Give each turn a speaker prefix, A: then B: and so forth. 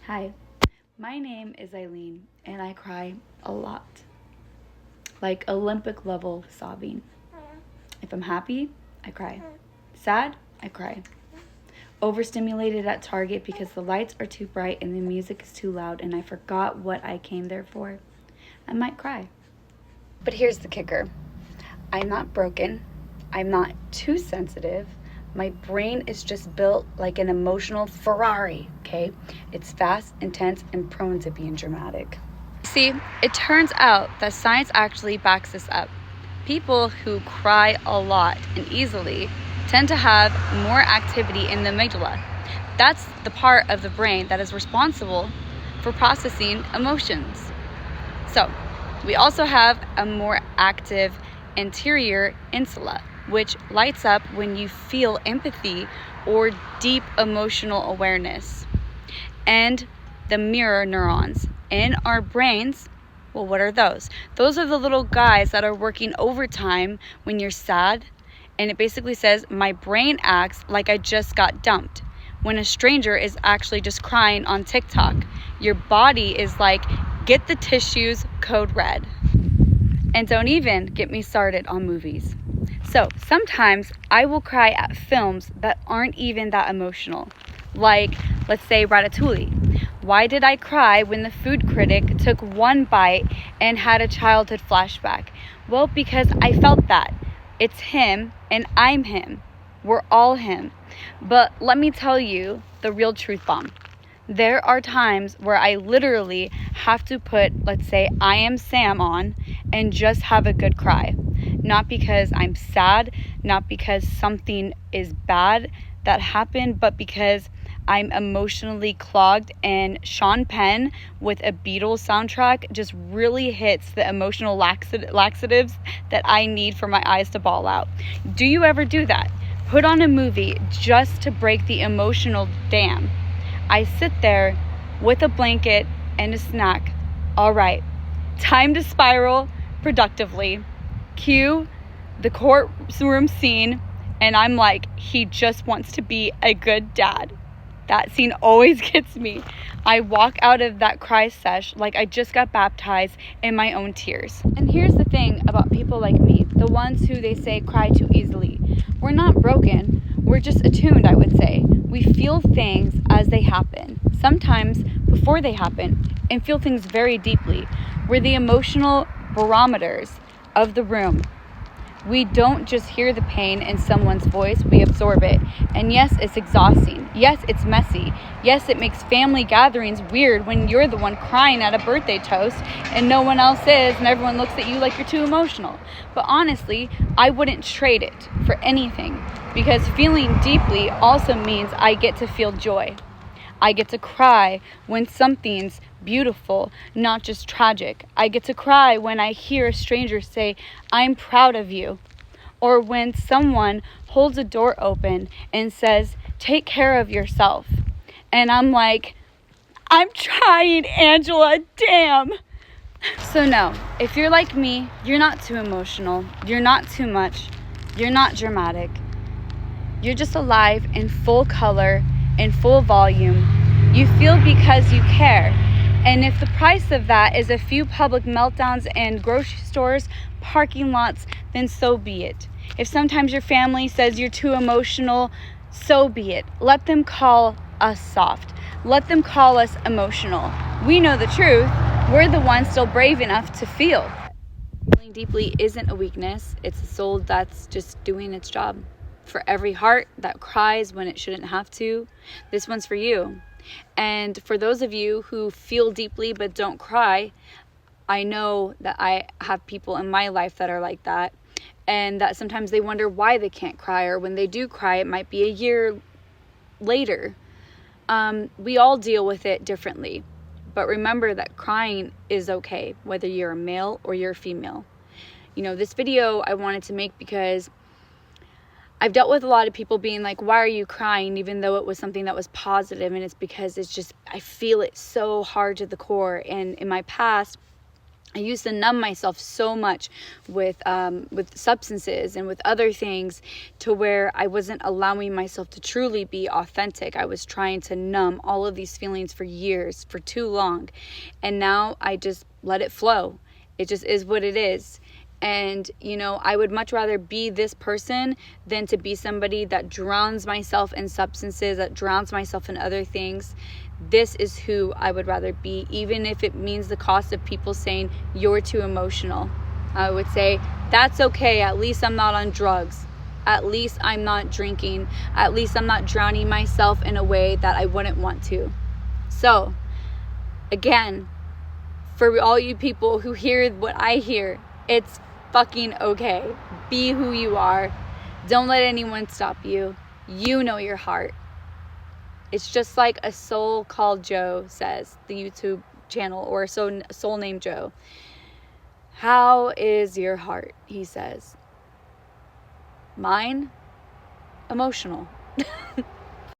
A: Hi, my name is Eileen, and I cry a lot. Like Olympic level sobbing. If I'm happy, I cry. Sad, I cry. Overstimulated at Target because the lights are too bright and the music is too loud and I forgot what I came there for. I might cry. But here's the kicker. I'm not broken. I'm not too sensitive. My brain is just built like an emotional Ferrari, okay? It's fast, intense, and prone to being dramatic. See, it turns out that science actually backs this up. People who cry a lot and easily tend to have more activity in the amygdala. That's the part of the brain that is responsible for processing emotions. So, we also have a more active anterior insula, which lights up when you feel empathy or deep emotional awareness. And the mirror neurons in our brains, well, what are those? Those are the little guys that are working overtime when you're sad. And it basically says, my brain acts like I just got dumped. When a stranger is actually just crying on TikTok, your body is like, get the tissues, code red. And don't even get me started on movies. So sometimes I will cry at films that aren't even that emotional. Like, let's say Ratatouille. Why did I cry when the food critic took one bite and had a childhood flashback? Well, because I felt that. It's him and I'm him. We're all him. But let me tell you the real truth bomb. There are times where I literally have to put, let's say, I Am Sam on and just have a good cry. Not because I'm sad, not because something is bad that happened, but because I'm emotionally clogged, and Sean Penn with a Beatles soundtrack just really hits the emotional laxatives that I need for my eyes to ball out. Do you ever do that? Put on a movie just to break the emotional dam. I sit there with a blanket and a snack. All right, time to spiral productively. Cue the courtroom scene, and I'm like, he just wants to be a good dad. That scene always gets me. I walk out of that cry sesh like I just got baptized in my own tears. And here's the thing about people like me, the ones who they say cry too easily. We're not broken, we're just attuned, I would say. We feel things as they happen, sometimes before they happen, and feel things very deeply. We're the emotional barometers of the room. We don't just hear the pain in someone's voice, we absorb it. And yes, it's exhausting. Yes, it's messy. Yes, it makes family gatherings weird when you're the one crying at a birthday toast and no one else is, and everyone looks at you like you're too emotional. But honestly, I wouldn't trade it for anything, because feeling deeply also means I get to feel joy. I get to cry when something's beautiful, not just tragic. I get to cry when I hear a stranger say, I'm proud of you. Or when someone holds a door open and says, take care of yourself. And I'm like, I'm trying, Angela, damn. So no, if you're like me, you're not too emotional. You're not too much. You're not dramatic. You're just alive in full color, in full volume. You feel because you care. And if the price of that is a few public meltdowns and grocery stores, parking lots, then so be it. If sometimes your family says you're too emotional, so be it. Let them call us soft. Let them call us emotional. We know the truth. We're the ones still brave enough to feel. Feeling deeply isn't a weakness. It's a soul that's just doing its job. For every heart that cries when it shouldn't have to, this one's for you. And for those of you who feel deeply but don't cry, I know that I have people in my life that are like that, and that sometimes they wonder why they can't cry, or when they do cry, it might be a year later. We all deal with it differently, but remember that crying is okay, whether you're a male or you're a female. You know, this video I wanted to make because I've dealt with a lot of people being like, why are you crying? Even though it was something that was positive. And it's because it's just, I feel it so hard to the core. And in my past, I used to numb myself so much with substances and with other things, to where I wasn't allowing myself to truly be authentic. I was trying to numb all of these feelings for years, for too long. And now I just let it flow. It just is what it is. And, you know, I would much rather be this person than to be somebody that drowns myself in substances, that drowns myself in other things. This is who I would rather be, even if it means the cost of people saying you're too emotional. I would say, that's okay. At least I'm not on drugs. At least I'm not drinking. At least I'm not drowning myself in a way that I wouldn't want to. So, again, for all you people who hear what I hear, it's fucking okay. Be who you are. Don't let anyone stop you. You know your heart. It's just like a soul called Joe says, the YouTube channel, or soul named Joe. How is your heart? He says. Mine? Emotional.